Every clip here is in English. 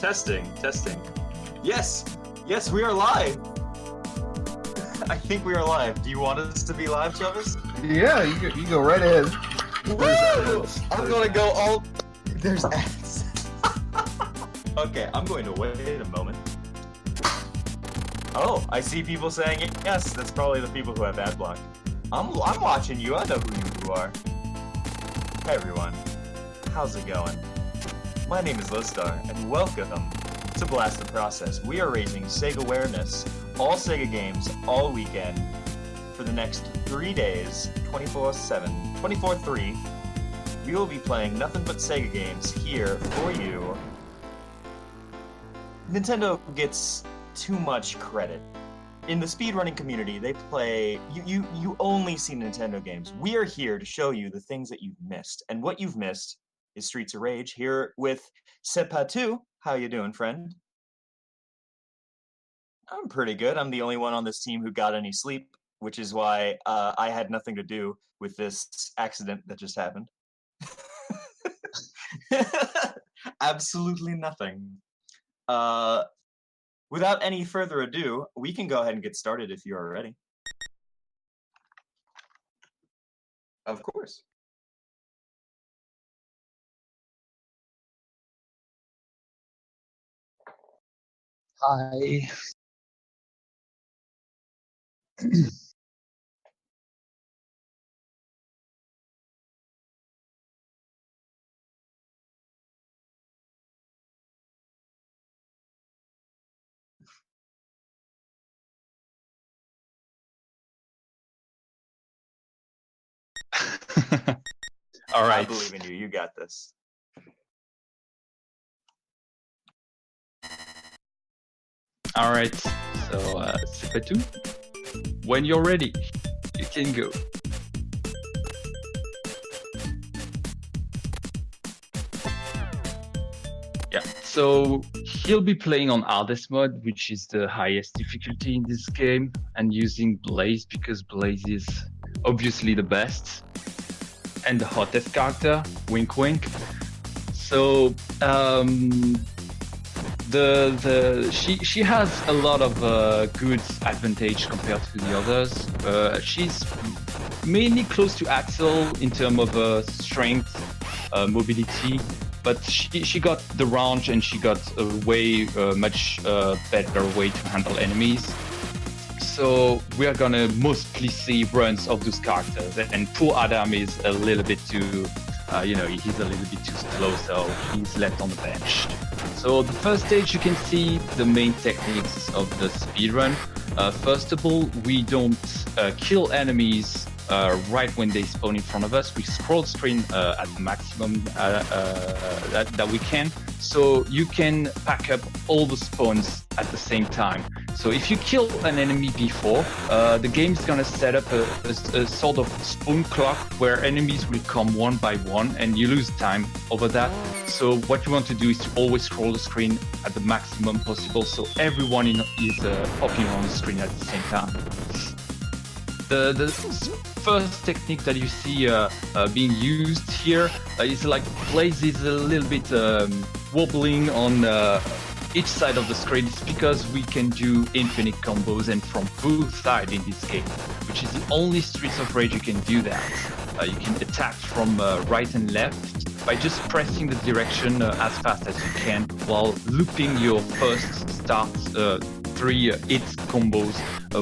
Testing. Yes, we are live. I think we are live. Do you want us to be live, Travis? Yeah, you go right ahead. Woo! I'm gonna go all. There's ads. Okay, I'm going to wait a moment. Oh, I see people saying it. Yes, that's probably the people who have ad block. I'm watching you. I know who you are. Hey everyone, how's it going? My name is Lostar, and welcome to Blast the Process. We are raising Sega awareness, all Sega games, all weekend, for the next 3 days, 24/7, 24/3. We will be playing nothing but Sega games here for you. Nintendo gets too much credit. In the speedrunning community, they play, you only see Nintendo games. We are here to show you the things that you've missed, and what you've missed is Streets of Rage, here with Cestpatou. How you doing, friend? I'm pretty good. I'm the only one on this team who got any sleep, which is why I had nothing to do with this accident that just happened. Absolutely nothing. Without any further ado, we can go ahead and get started if you are ready. Of course. Hi. All right. I believe in you. You got this. All right. So, Cestpatou, when you're ready, you can go. Yeah. So he'll be playing on hardest mode, which is the highest difficulty in this game, and using Blaze because Blaze is obviously the best and the hottest character. Wink, wink. So she has a lot of good advantage compared to the others. She's mainly close to Axel in terms of strength, mobility, but she got the range and she got a way much better way to handle enemies. So we are gonna mostly see runs of those characters, and poor Adam is a little bit too, he's a little bit too slow, so he's left on the bench. So the first stage, you can see the main techniques of the speedrun. First of all, we don't kill enemies right when they spawn in front of us. We scroll screen at the maximum that we can, so you can pack up all the spawns at the same time. So if you kill an enemy before, the game is gonna set up a sort of spawn clock where enemies will come one by one, and you lose time over that. So what you want to do is to always scroll the screen at the maximum possible, so everyone is popping on the screen at the same time. The first technique that you see being used here is like Blaze is a little bit wobbling on each side of the screen. It's because we can do infinite combos and from both sides in this game, which is the only Streets of Rage you can do that. You can attack from right and left by just pressing the direction as fast as you can while looping your first start 3 hit combos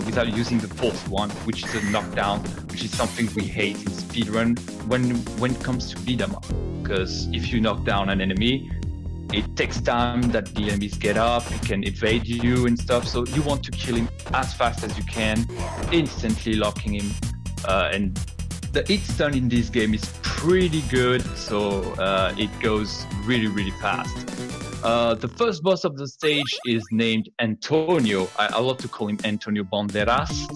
without using the fourth one, which is a knockdown, which is something we hate in speedrun when it comes to beat 'em up. Because if you knock down an enemy, it takes time that the enemies get up, it can evade you and stuff, so you want to kill him as fast as you can, instantly locking him, and the hit stun in this game is pretty good, so it goes really fast. The first boss of the stage is named Antonio. I love to call him Antonio Banderas,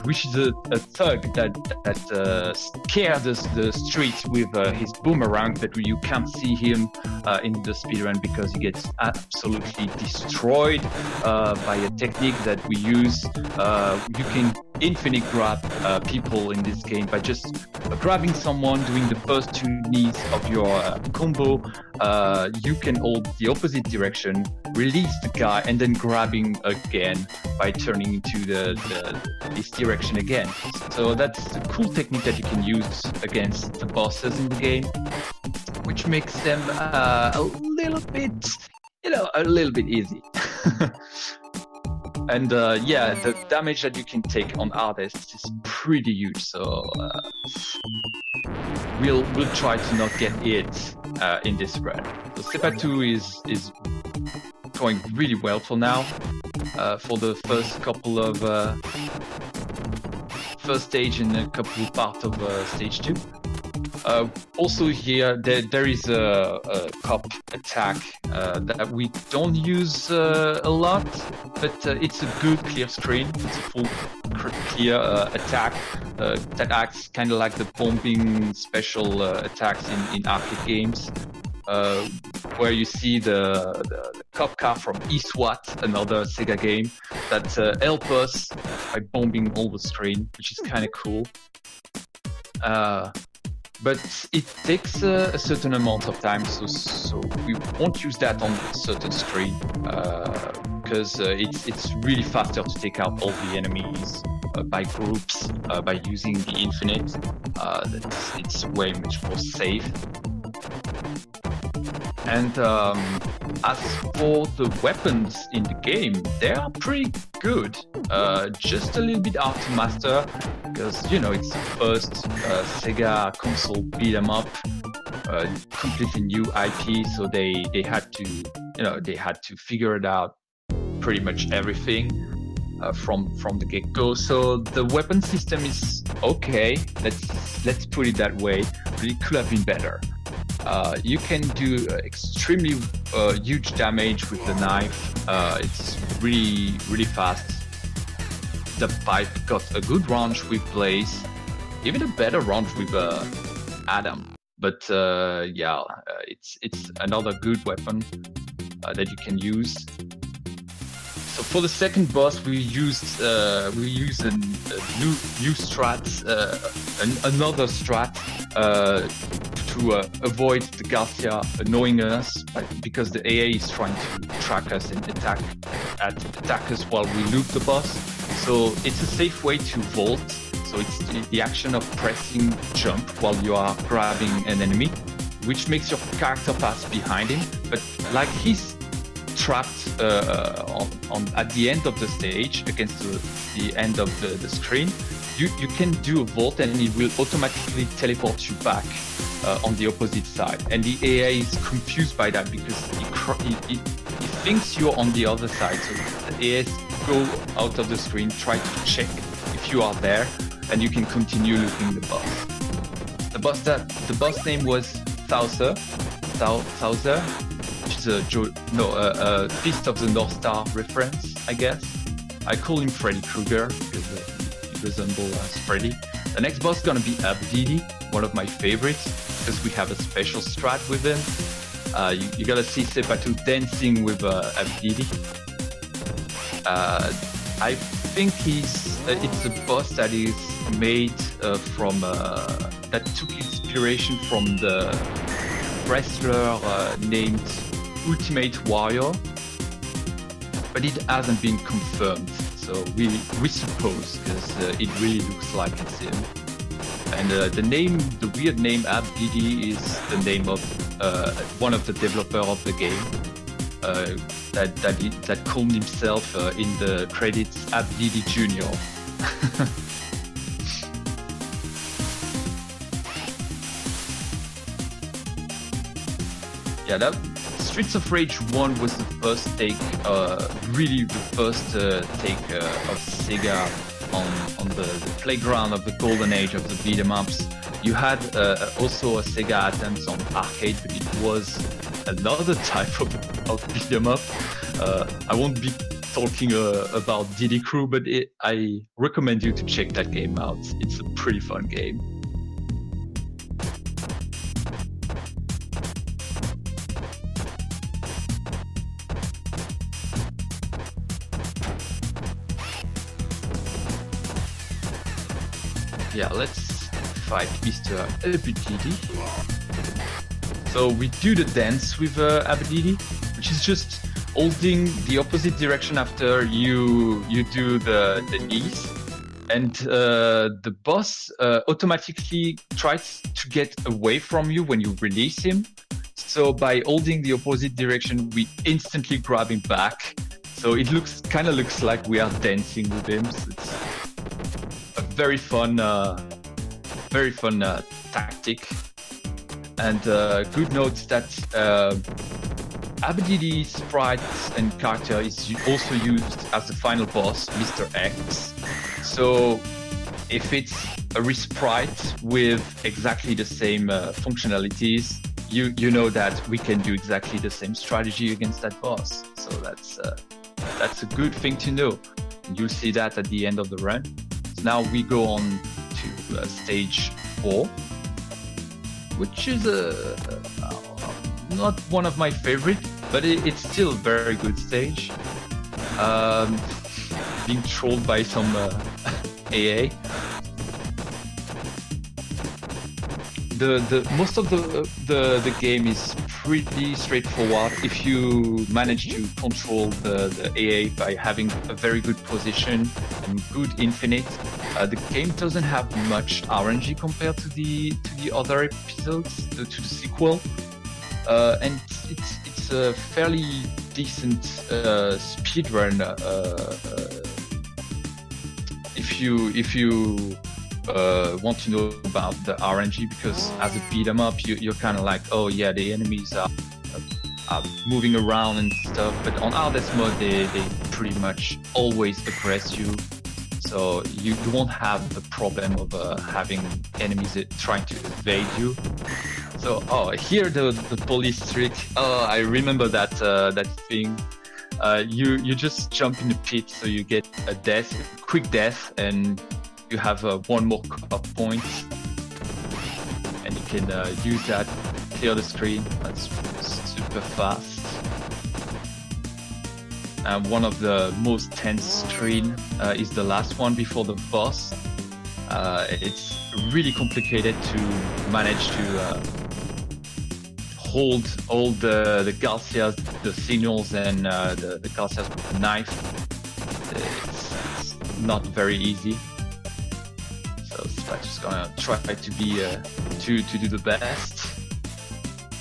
which is a thug that scares the streets with his boomerang, but you can't see him in the speedrun because he gets absolutely destroyed by a technique that we use. You can infinite grab people in this game by just grabbing someone, doing the first 2 knees of your combo. You can hold the opposite direction, release the guy, and then grabbing again by turning into this direction again. So that's a cool technique that you can use against the bosses in the game, which makes them a little bit easy. And yeah, the damage that you can take on artists is pretty huge. So we'll try to not get hit in this run. So Cestpatou is going really well for now. For the first couple of first stage and a couple part of stage 2. Also here, there is a cop attack that we don't use a lot, but it's a good clear screen. It's a full clear attack that acts kind of like the bombing special attacks in arcade games, where you see the cop car from eSWAT, another Sega game, that help us by bombing all the screen, which is kind of cool. But it takes a certain amount of time, so we won't use that on a certain screen, because it's really faster to take out all the enemies by groups, by using the infinite. It's way much more safe. And as for the weapons in the game, they are pretty good. Just a little bit hard to master because, you know, it's the first Sega console beat 'em up, completely new IP, so they had to figure it out pretty much everything from the get-go. So the weapon system is okay. Let's put it that way. But it could have been better. You can do extremely huge damage with the knife. It's really fast. The pipe got a good range with Blaze, even a better range with Adam. But yeah, it's another good weapon that you can use. So for the second boss, we used a new strat, another strat to avoid the Garcia annoying us, because the AA is trying to track us and attack us while we loot the boss. So it's a safe way to vault. So it's the action of pressing jump while you are grabbing an enemy, which makes your character pass behind him. But like he's trapped at the end of the stage against the end of the screen, you can do a vault and it will automatically teleport you back on the opposite side. And the AA is confused by that because he thinks you're on the other side. So the AAs go out of the screen, try to check if you are there, and you can continue looting the boss. The boss name was Thouser, which is a Fist of the North Star reference, I guess. I call him Freddy Krueger because he resembles Freddy. The next boss is gonna be Abdidi, one of my favorites, because we have a special strat with him. You gotta see Cestpatou dancing with Abdidi. I think it's a boss that is made from that took inspiration from the wrestler named Ultimate Warrior, but it hasn't been confirmed. So we suppose, because it really looks like it's him. And the weird name Abdidi is the name of one of the developers of the game. That called himself in the credits Abdidi Jr. Yeah, that Streets of Rage 1 was the first take, really the first take of Sega on the playground of the golden age of the beat 'em ups. You had also a Sega attempt on arcade, but it was another type of of beat 'em up. I won't be talking about DD Crew, but I recommend you to check that game out. It's a pretty fun game. Yeah, let's fight Mr. Abedidi. So we do the dance with Abedidi, which is just holding the opposite direction after you do the knees, and the boss automatically tries to get away from you when you release him. So by holding the opposite direction, we instantly grab him back. So it kind of looks like we are dancing with him. So it's a very fun tactic. And good note that Abedidi's sprite and character is also used as the final boss, Mr. X. So if it's a resprite with exactly the same functionalities, you know that we can do exactly the same strategy against that boss. So that's a good thing to know. You'll see that at the end of the run. So now we go on to stage 4, which is not one of my favorite, but it's still a very good stage. Being trolled by some AA. The most of the game is pretty straightforward if you manage to control the AA by having a very good position and good infinite. The game doesn't have much RNG compared to the other episodes, to the sequel, and it's a fairly decent speedrun. If you want to know about the RNG, because as a beat 'em up, you're kind of like, oh yeah, the enemies are moving around and stuff, but on hardest mode they pretty much always aggress you, so you won't have the problem of having enemies trying to evade you. So here the police trick. Oh, I remember that thing. You just jump in the pit, so you get a quick death, and you have one more cut point, and you can use that, clear the screen. That's super fast. And one of the most tense screen is the last one before the boss. It's really complicated to manage to hold all the Garcias, the signals, and the Garcias with the knife. It's not very easy. So Cestpatou's gonna try to be to do the best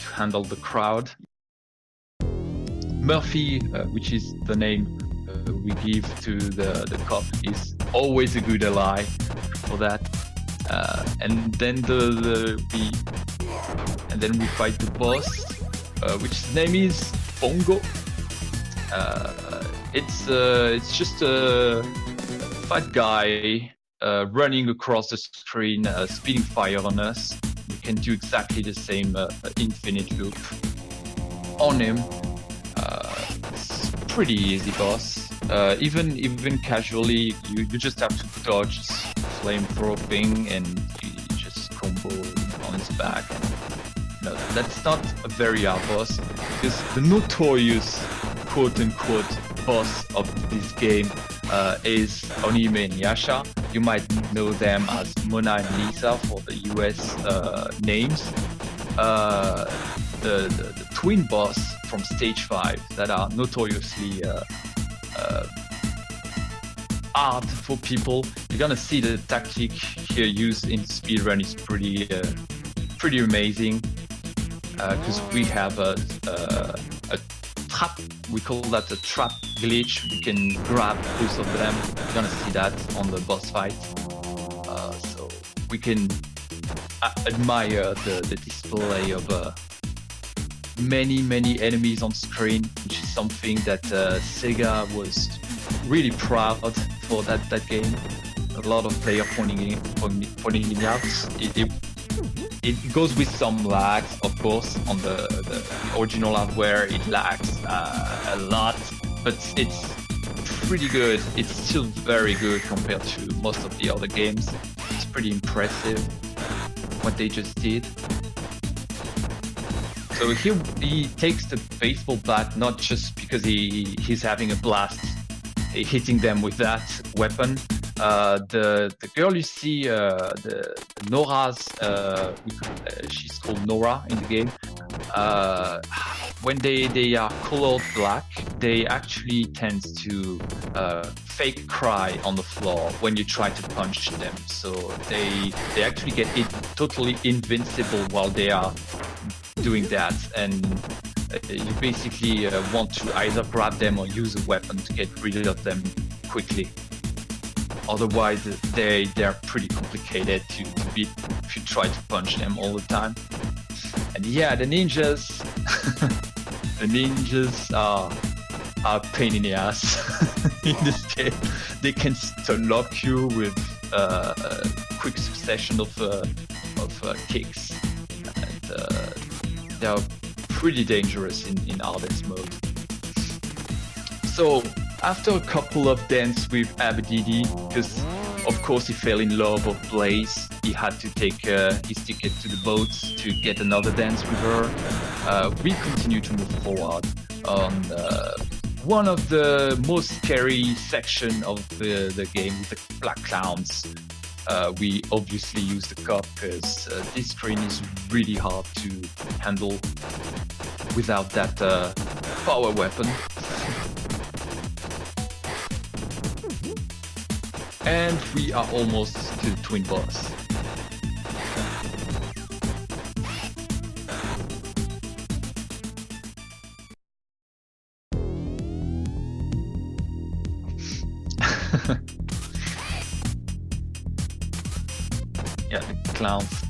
to handle the crowd. Murphy, which is the name we give to the cop, is always a good ally for that. And then we fight the boss, which his name is Bongo. It's just a fat guy running across the screen, spitting fire on us. We can do exactly the same infinite loop on him. It's pretty easy boss. Even casually, you just have to dodge his flamethrower thing, and you just combo on his back. No, that's not a very hard boss, because the notorious quote-unquote boss of this game is Onime and Yasha. You might know them as Mona and Lisa for the US names. The twin boss from stage 5 that are notoriously hard for people. You're gonna see the tactic here used in speedrun is pretty amazing, because we have a trap. We call that a trap glitch. We can grab both of them. You're gonna see that on the boss fight. So we can admire the display of many enemies on screen, which is something that Sega was really proud for that game. A lot of players pointing it out. it goes with some lags, of course. On the original hardware, it lags a lot, but it's pretty good. It's still very good compared to most of the other games. It's pretty impressive what they just did. So here he takes the baseball bat not just because he's having a blast hitting them with that weapon. The girl you see, the Nora's, she's called Nora in the game. When they are colored black, they actually tend to fake cry on the floor when you try to punch them. So they actually get totally invincible while they are doing that, and you basically want to either grab them or use a weapon to get rid of them quickly. Otherwise, they're pretty complicated to beat if you try to punch them all the time. And yeah, the ninjas, the ninjas are a pain in the ass in this game. They can stun lock you with a quick succession of kicks, and they are pretty dangerous in hardest mode. So after a couple of dances with Abedidi, because of course he fell in love with Blaze, he had to take his ticket to the boat to get another dance with her. We continue to move forward on one of the most scary section of the game, with the black clowns. We obviously use the cop because this screen is really hard to handle without that power weapon. And we are almost to the twin boss. Yeah, the clowns.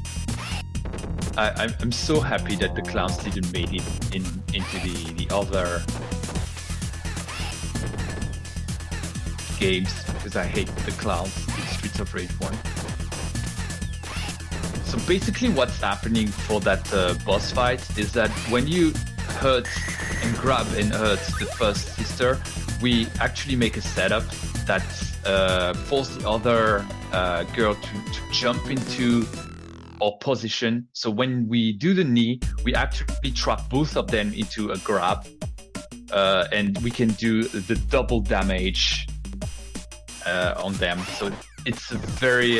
I'm so happy that the clowns didn't make it into the other games, because I hate the clowns in Streets of Rage 1. So basically what's happening for that boss fight is that when you hurt and grab and hurt the first sister, we actually make a setup that forces the other girl to jump into our position. So when we do the knee, we actually trap both of them into a grab, and we can do the double damage on them. So it's a very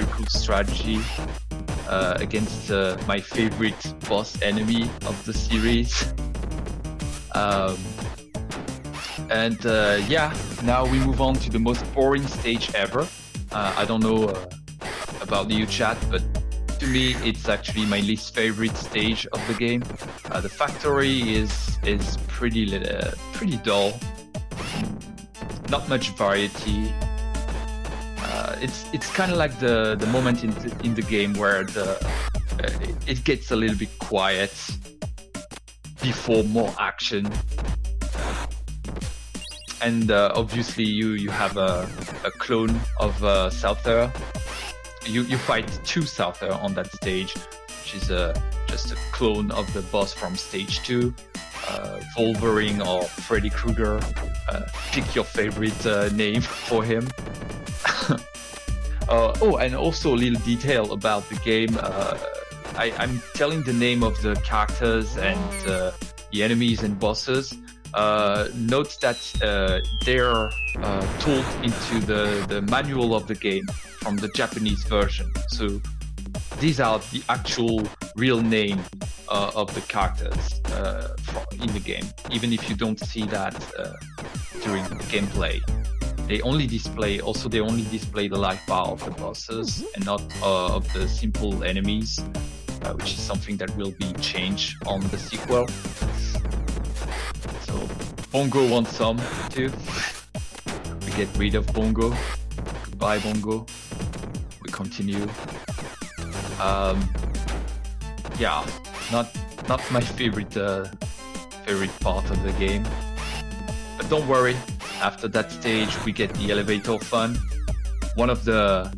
cool strategy against my favorite boss enemy of the series. Yeah, now we move on to the most boring stage ever. I don't know about you, chat, but to me it's actually my least favorite stage of the game. The factory is pretty dull. Not much variety. It's kind of like the moment in the game where it gets a little bit quiet before more action. And obviously you have a clone of Souther. You fight two Souther on that stage, which is just a clone of the boss from stage 2. Wolverine or Freddy Krueger. Pick your favorite name for him. And also a little detail about the game. I'm telling the name of the characters and the enemies and bosses. Note that they're told into the manual of the game from the Japanese version. So these are the actual real name of the characters in the game, even if you don't see that during gameplay. They only display the life bar of the bosses and not of the simple enemies, which is something that will be changed on the sequel. So Bongo wants some too. We get rid of Bongo. Goodbye, Bongo. We continue. Yeah, not my favorite part of the game. But don't worry. After that stage, we get the elevator fun. One of the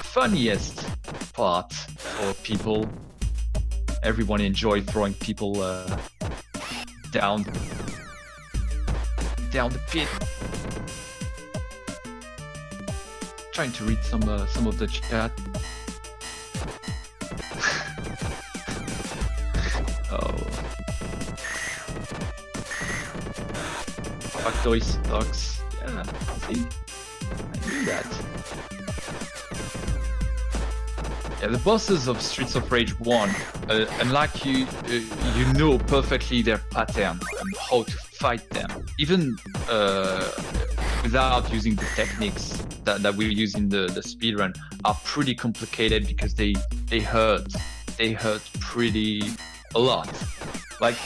funniest parts for people everyone enjoy throwing people down the pit. Trying to read some of the chat. Oh, Factoid sucks. Yeah, see, I knew that. Yeah, the bosses of Streets of Rage 1, unlike you know perfectly their pattern and how to fight them, even without using the techniques that we use in the speedrun, are pretty complicated because they hurt pretty a lot. Like,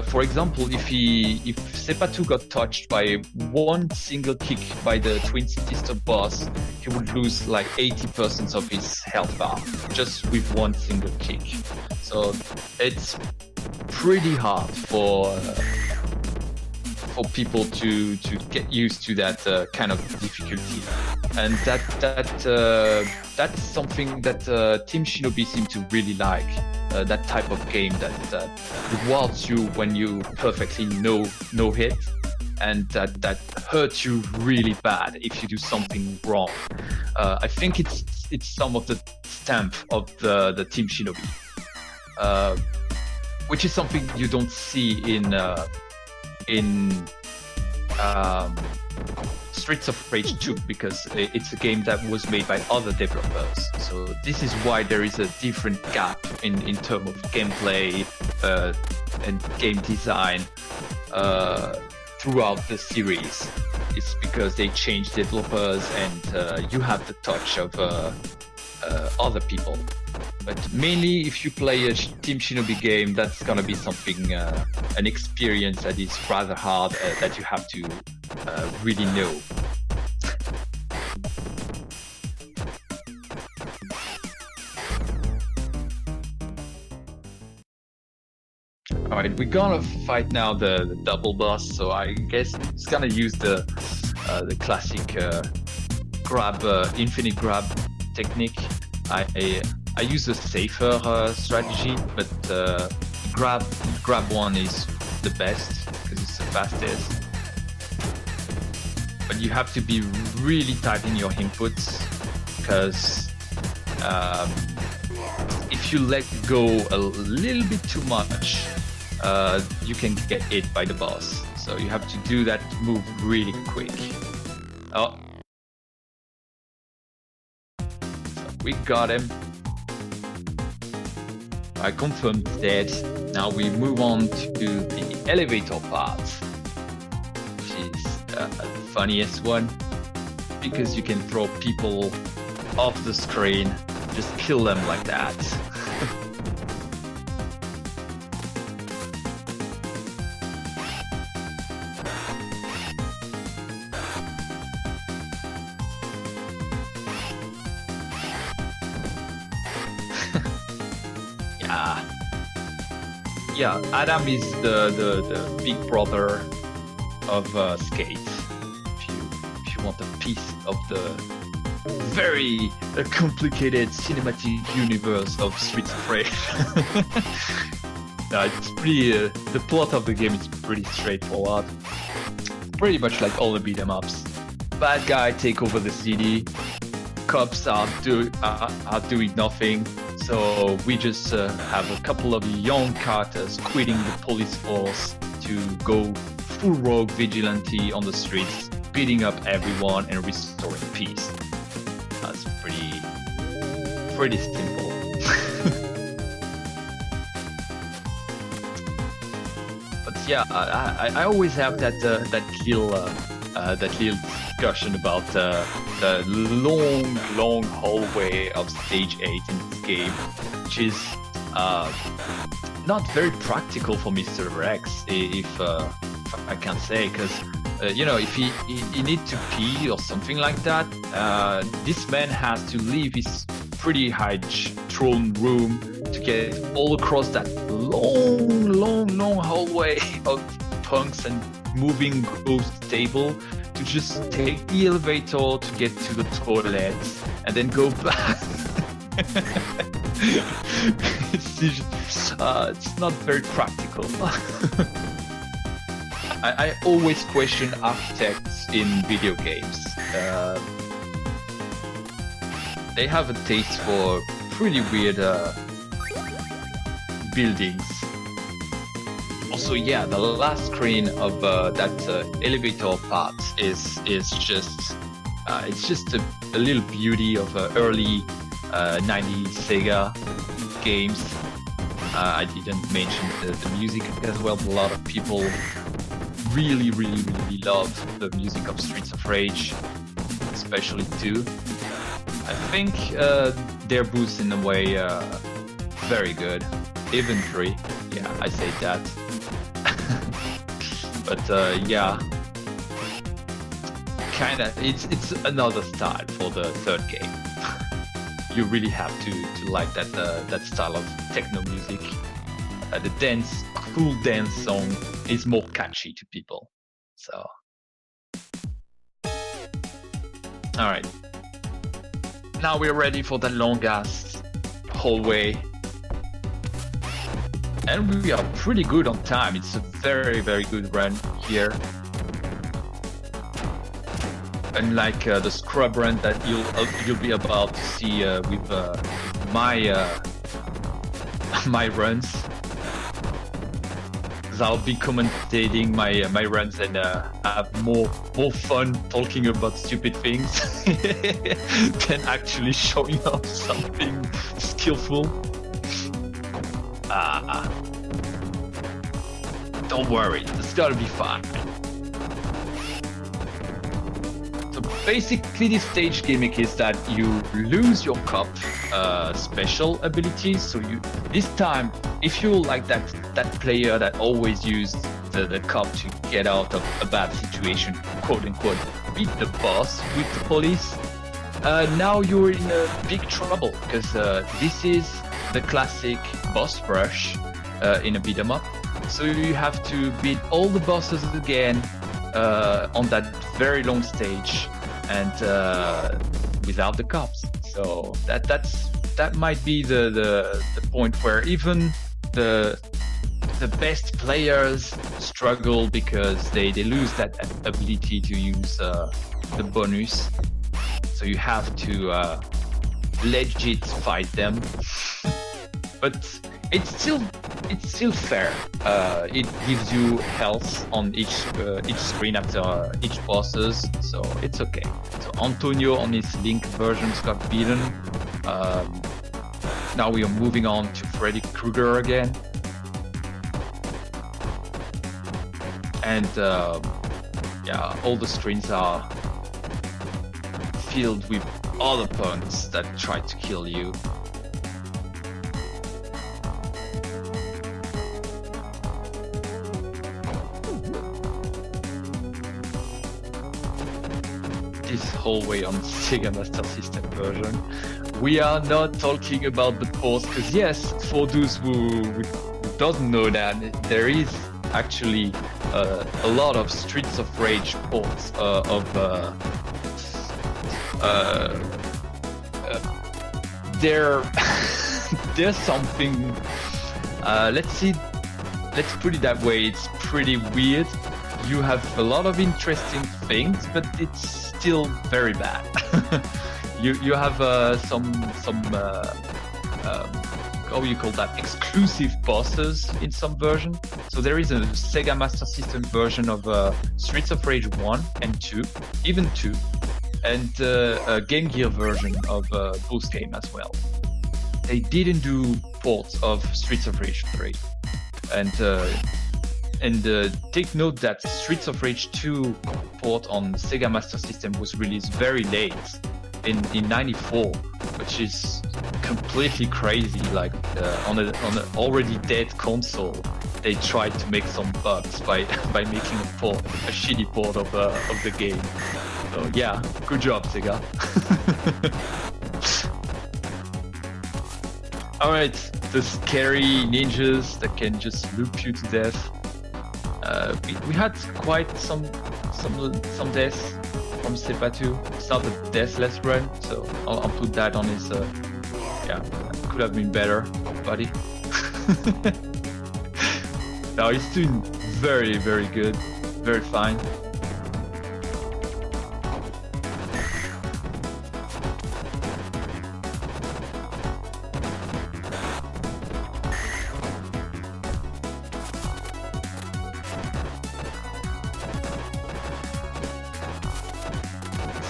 for example, if Cestpatou got touched by one single kick by the Twin Sister boss, he would lose like 80% of his health bar just with one single kick. So it's pretty hard for people to get used to that kind of difficulty, and that's something that Team Shinobi seem to really like. That type of game that rewards you when you perfectly know it, and that hurts you really bad if you do something wrong. I think it's some of the stamp of the Team Shinobi, which is something you don't see in Streets of Rage 2, because it's a game that was made by other developers. So this is why there is a different gap in terms of gameplay and game design throughout the series. It's because they changed developers and you have the touch of other people. But mainly, if you play a Team Shinobi game, that's gonna be something, an experience that is rather hard, that you have to really know. Alright, we're gonna fight now the double boss, so I guess it's gonna use the classic grab, infinite grab technique. I use a safer strategy, but grab one is the best because it's the fastest. But you have to be really tight in your inputs, because if you let go a little bit too much, you can get hit by the boss. So you have to do that move really quick. Oh, we got him. I confirmed dead. Now we move on to the elevator part, which is the funniest one, because you can throw people off the screen, just kill them like that. Yeah, Adam is the big brother of Skate. If you want a piece of the very complicated cinematic universe of Streets of Rage. No, it's pretty. The plot of the game is pretty straightforward. Pretty much like all the beat 'em ups. Bad guy take over the city. Cops are doing nothing. So we just have a couple of young characters quitting the police force to go full rogue vigilante on the streets, beating up everyone and restoring peace. That's pretty simple. But yeah, I always have that little discussion about the long hallway of stage 8 in this game, which is not very practical for Mr. Rex, if I can say, because if he needs to pee or something like that, this man has to leave his pretty high throne room to get all across that long hallway of punks and moving ghost table, to just take the elevator to get to the toilet and then go back. It's not very practical. I always question architects in video games. They have a taste for pretty weird buildings. Also, yeah, the last screen of that elevator part is just it's just a little beauty of early 90s Sega games. I didn't mention the music as well. A lot of people really love the music of Streets of Rage, especially 2. I think their boost in a way very good. Even 3, yeah, I say that. But yeah, kinda, it's another style for the third game. You really have to like that style of techno music. The dance, cool dance song is more catchy to people. So, all right. Now we're ready for the longest hallway. And we are pretty good on time. It's a very good run here. Unlike the scrub run that you'll be about to see with my my runs. I'll be commentating my runs and have more fun talking about stupid things than actually showing off something skillful. Don't worry, it's gotta be fun. So basically this stage gimmick is that you lose your cup special abilities. So this time, if you're like that player that always used the cup to get out of a bad situation, quote unquote, beat the boss with the police, now you're in big trouble because this is the classic boss rush in a beat 'em up. So you have to beat all the bosses again on that very long stage and without the cops. So that might be the point where even the best players struggle because they lose that ability to use the bonus. So you have to legit fight them. But it's still fair. It gives you health on each screen after each bosses, so it's okay. So Antonio on his Link versions got beaten. Now we are moving on to Freddy Krueger again, and yeah, all the screens are filled with other punks that try to kill you. This hallway on Sega Master System version. We are not talking about the ports, because yes, for those who doesn't know that, there is actually a lot of Streets of Rage ports there's something, let's put it that way, it's pretty weird. You have a lot of interesting things, but it's still very bad. you have some how you call that, exclusive bosses in some version. So there is a Sega Master System version of Streets of Rage 1 and 2, even 2, and a Game Gear version of both games as well. They didn't do ports of Streets of Rage 3, and take note that Streets of Rage 2 port on Sega Master System was released very late in '94, which is completely crazy. Like on an already dead console, they tried to make some bugs by making a shitty port of the game. So yeah, good job, Sega. All right, the scary ninjas that can just loop you to death. We had quite some deaths from Cestpatou. It's not a deathless run, so I'll put that on his could have been better, buddy. No, he's doing very, very good. Very fine.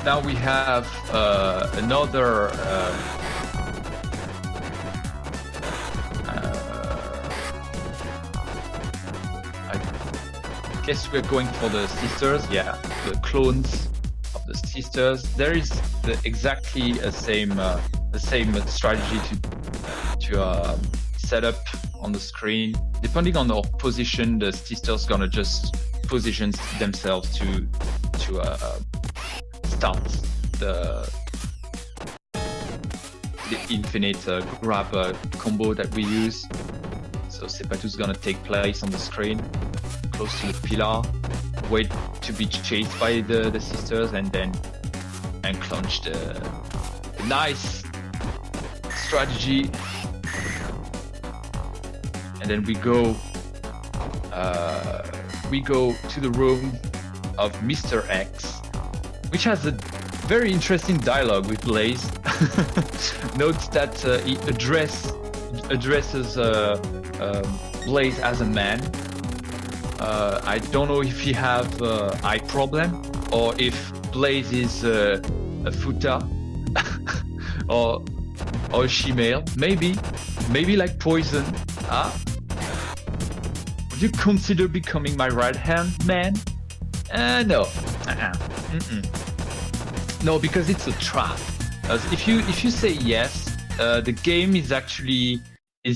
Now we have another I guess we're going for the sisters, yeah, the clones of the sisters. There is exactly the same strategy to set up on the screen. Depending on our position, the sisters gonna just position themselves to start the infinite grab combo that we use. So Cestpatou is gonna take place on the screen, close to the pillar, wait to be chased by the sisters, and then enclench the nice strategy. And then we go to the room of Mr. X, which has a very interesting dialogue with Blaze. Note that he addresses Blaze as a man. I don't know if he have eye problem or if Blaze is a futa or a she-male. Maybe like Poison. Would you consider becoming my right-hand man? No. No, because it's a trap. If you say yes, the game is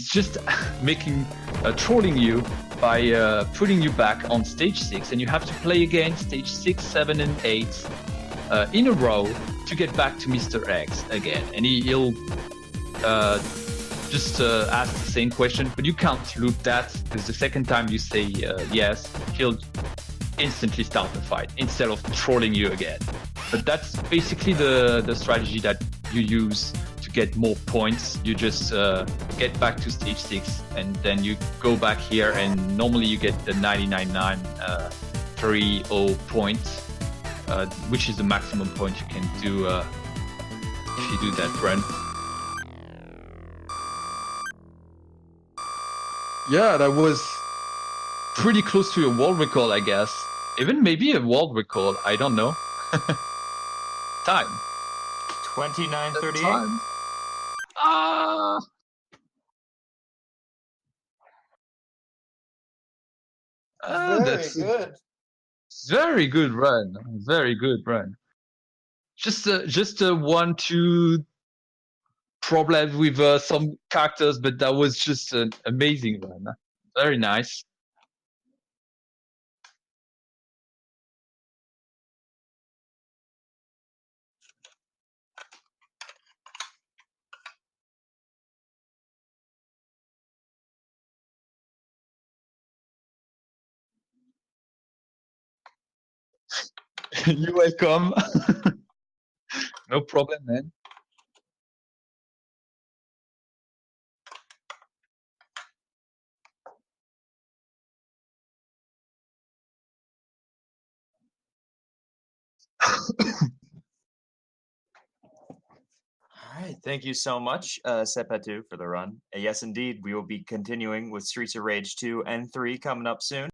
just trolling you by putting you back on stage 6, and you have to play again stage 6, 7, and 8 in a row to get back to Mr. X again, and he'll just ask the same question, but you can't loop that because the second time you say yes, he'll instantly start the fight instead of trolling you again. But that's basically the strategy that you use to get more points. You just get back to stage 6 and then you go back here, and normally you get the 99.930 points, which is the maximum point you can do if you do that run. Yeah, that was pretty close to a world record, I guess. Even maybe a world record, I don't know. Time. 29:38. Time. That's good. very good run. Very good run. Just a 1-2 problem with some characters, but that was just an amazing run. Very nice. You're welcome. No problem, man. All right, thank you so much, Cestpatou, for the run. Yes, indeed, we will be continuing with Streets of Rage 2 and 3 coming up soon.